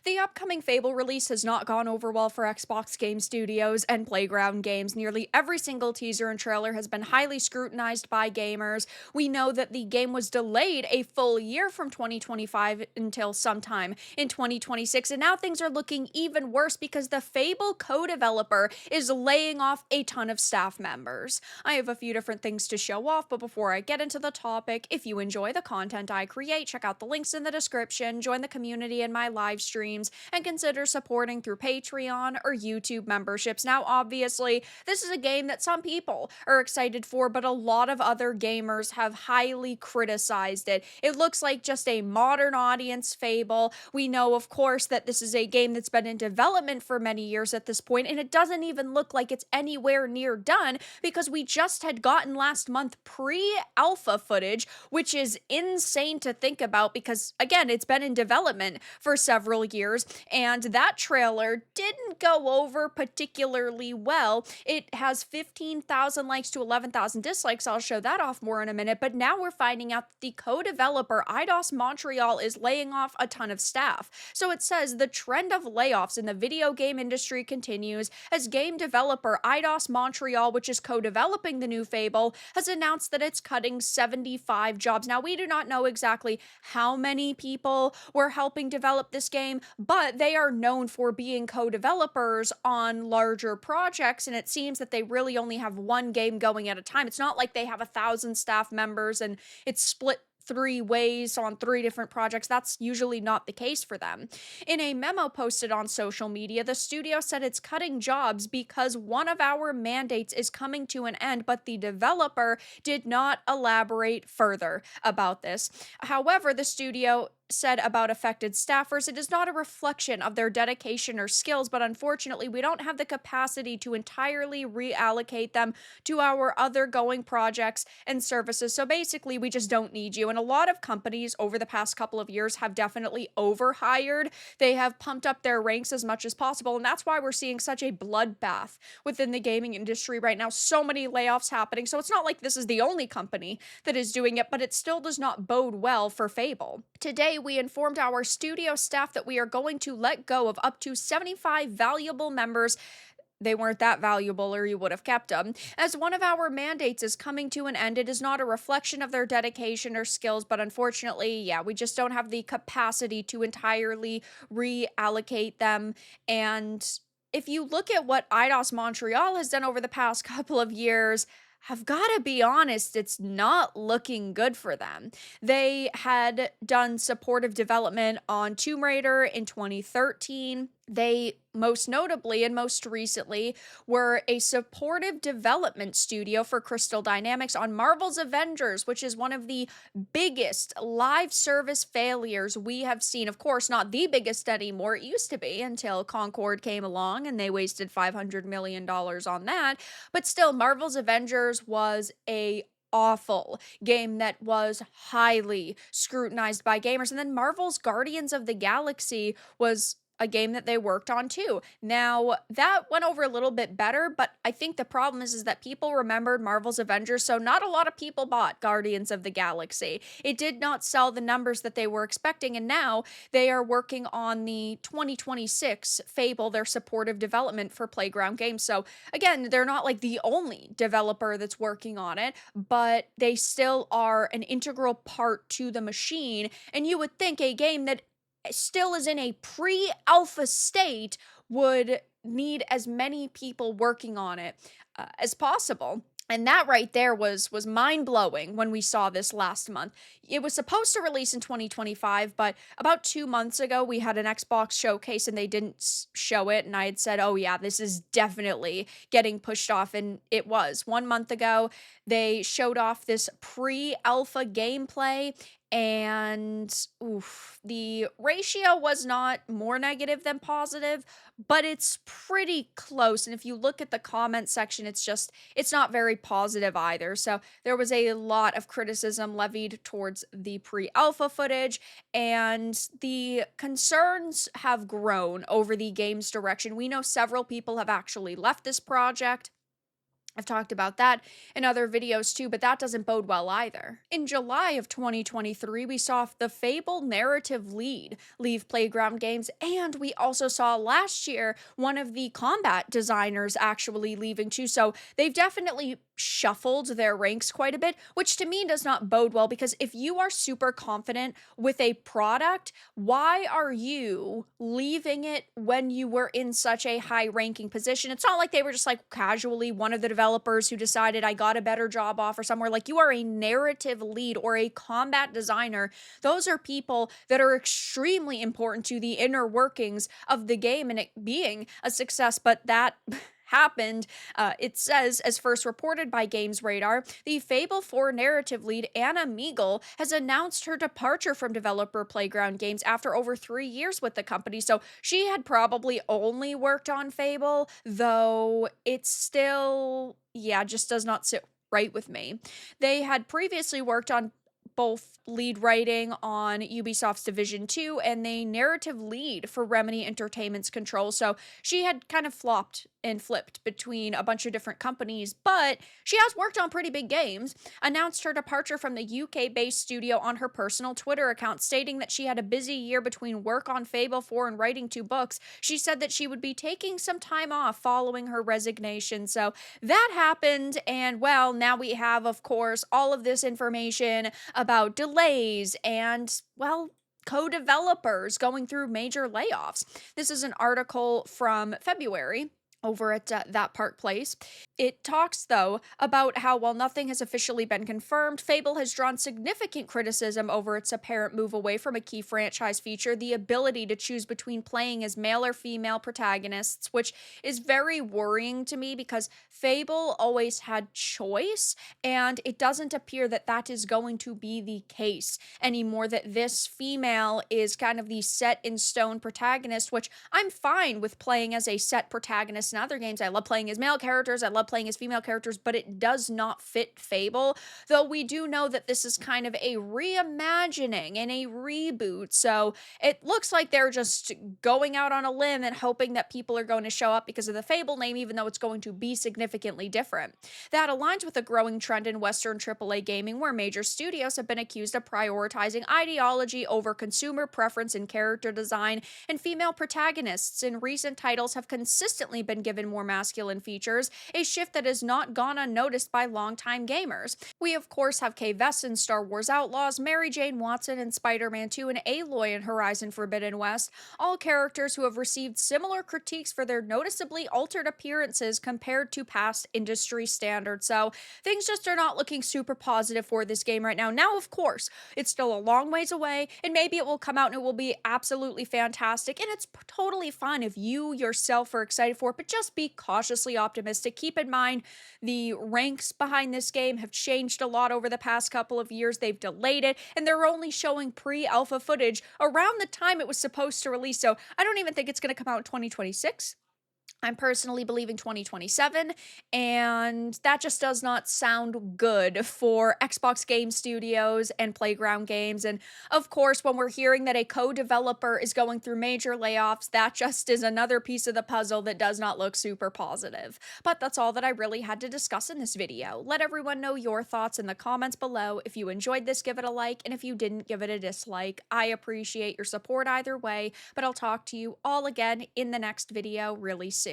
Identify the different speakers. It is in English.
Speaker 1: The upcoming Fable release has not gone over well for Xbox Game Studios and Playground Games. Nearly every single teaser and trailer has been highly scrutinized by gamers. We know that the game was delayed a full year from 2025 until sometime in 2026, and now things are looking even worse because the Fable co-developer is laying off a ton of staff members. I have a few different things to show off, but before I get into the topic, if you enjoy the content I create, check out the links in the description, join the community in my live streams, and consider supporting through Patreon or YouTube memberships. Now, obviously, this is a game that some people are excited for, but a lot of other gamers have highly criticized it. It looks like just a modern audience Fable. We know, of course, that this is a game that's been in development for many years at this point, and it doesn't even look like it's anywhere near done because we just had gotten last month pre-alpha footage, which is insane to think about because, again, it's been in development for several years, and that trailer didn't go over particularly well. It has 15,000 likes to 11,000 dislikes. I'll show that off more in a minute, but now we're finding out that the co-developer Eidos Montreal is laying off a ton of staff. So it says the trend of layoffs in the video game industry continues as game developer Eidos Montreal, which is co-developing the new Fable, has announced that it's cutting 75 jobs. Now, we do not know exactly how many people were helping develop this game, but they are known for being co-developers on larger projects, and it seems that they really only have one game going at a time. It's not like they have 1,000 staff members and it's split three ways on three different projects. That's usually not the case for them. In a memo posted on social media, the studio said it's cutting jobs because one of our mandates is coming to an end, but the developer did not elaborate further about this. However, the studio said about affected staffers, it is not a reflection of their dedication or skills, but unfortunately, we don't have the capacity to entirely reallocate them to our other going projects and services. So basically, we just don't need you. And a lot of companies over the past couple of years have definitely overhired. They have pumped up their ranks as much as possible. And that's why we're seeing such a bloodbath within the gaming industry right now. So many layoffs happening. So it's not like this is the only company that is doing it, but it still does not bode well for Fable. Today, we informed our studio staff that we are going to let go of up to 75 valuable members. They weren't that valuable or you would have kept them. As one of our mandates is coming to an end, it is not a reflection of their dedication or skills, but unfortunately, yeah, we just don't have the capacity to entirely reallocate them. And if you look at what Eidos Montreal has done over the past couple of years, I've got to be honest, it's not looking good for them. They had done supportive development on Tomb Raider in 2013. They most notably and most recently were a supportive development studio for Crystal Dynamics on Marvel's Avengers, which is one of the biggest live service failures we have seen. Of course, not the biggest anymore. It used to be until Concord came along and they wasted $500 million on that. But still, Marvel's Avengers was a awful game that was highly scrutinized by gamers. And then Marvel's Guardians of the Galaxy was a game that they worked on too. Now, that went over a little bit better, but I think the problem is that people remembered Marvel's Avengers, so not a lot of people bought Guardians of the Galaxy. It did not sell the numbers that they were expecting, and now they are working on the 2026 Fable, their supportive development for Playground Games. So again, they're not like the only developer that's working on it, but they still are an integral part to the machine, and you would think a game that still is in a pre-alpha state would need as many people working on it as possible. And that right there was mind-blowing when we saw this last month. It was supposed to release in 2025, but about 2 months ago, we had an Xbox showcase and they didn't show it. And I had said, oh yeah, this is definitely getting pushed off. And it was. 1 month ago, they showed off this pre-alpha gameplay, and oof, the ratio was not more negative than positive, but it's pretty close. And if you look at the comment section, it's not very positive either. So there was a lot of criticism levied towards the pre-alpha footage, and the concerns have grown over the game's direction. We know several people have actually left this project. I've talked about that in other videos too, but that doesn't bode well either. In July of 2023, we saw the Fable narrative lead leave Playground Games, and we also saw last year one of the combat designers actually leaving too. So they've definitely shuffled their ranks quite a bit, which to me does not bode well because if you are super confident with a product, why are you leaving it when you were in such a high ranking position? It's not like they were just like casually one of the developers who decided I got a better job offer somewhere. Like you are a narrative lead or a combat designer. Those are people that are extremely important to the inner workings of the game and it being a success. But that happened. It says, as first reported by Games Radar, the Fable 4 narrative lead Anna Meagle has announced her departure from developer Playground Games after over 3 years with the company. So she had probably only worked on Fable, though it still, yeah, just does not sit right with me. They had previously worked on both lead writing on Ubisoft's Division 2 and the narrative lead for Remedy Entertainment's Control. So she had kind of flopped and flipped between a bunch of different companies, but she has worked on pretty big games. Announced her departure from the UK based studio on her personal Twitter account, stating that she had a busy year between work on Fable 4 and writing 2 books. She said that she would be taking some time off following her resignation. So that happened, and well, now we have, of course, all of this information about delays and, well, co-developers going through major layoffs. This is an article from February over at That Park Place. It talks, though, about how while nothing has officially been confirmed, Fable has drawn significant criticism over its apparent move away from a key franchise feature, the ability to choose between playing as male or female protagonists, which is very worrying to me because Fable always had choice, and it doesn't appear that that is going to be the case anymore, that this female is kind of the set in stone protagonist, which I'm fine with playing as a set protagonist in other games. I love playing as male characters, I love playing as female characters, but it does not fit Fable, though we do know that this is kind of a reimagining and a reboot, so it looks like they're just going out on a limb and hoping that people are going to show up because of the Fable name, even though it's going to be significantly different. That aligns with a growing trend in Western AAA gaming where major studios have been accused of prioritizing ideology over consumer preference in character design, and female protagonists in recent titles have consistently been given more masculine features, a shift that has not gone unnoticed by longtime gamers. We, of course, have Kay Vess in Star Wars Outlaws, Mary Jane Watson in Spider-Man 2, and Aloy in Horizon Forbidden West, all characters who have received similar critiques for their noticeably altered appearances compared to past industry standards. So things just are not looking super positive for this game right now. Now, of course, it's still a long ways away, and maybe it will come out and it will be absolutely fantastic, and it's totally fine if you yourself are excited for it, but just be cautiously optimistic. Keep in mind, the ranks behind this game have changed a lot over the past couple of years. They've delayed it, and they're only showing pre-alpha footage around the time it was supposed to release, so I don't even think it's going to come out in 2026. I'm personally believing 2027, and that just does not sound good for Xbox Game Studios and Playground Games. And of course, when we're hearing that a co-developer is going through major layoffs, that just is another piece of the puzzle that does not look super positive. But that's all that I really had to discuss in this video. Let everyone know your thoughts in the comments below. If you enjoyed this, give it a like, and if you didn't, give it a dislike. I appreciate your support either way, but I'll talk to you all again in the next video really soon.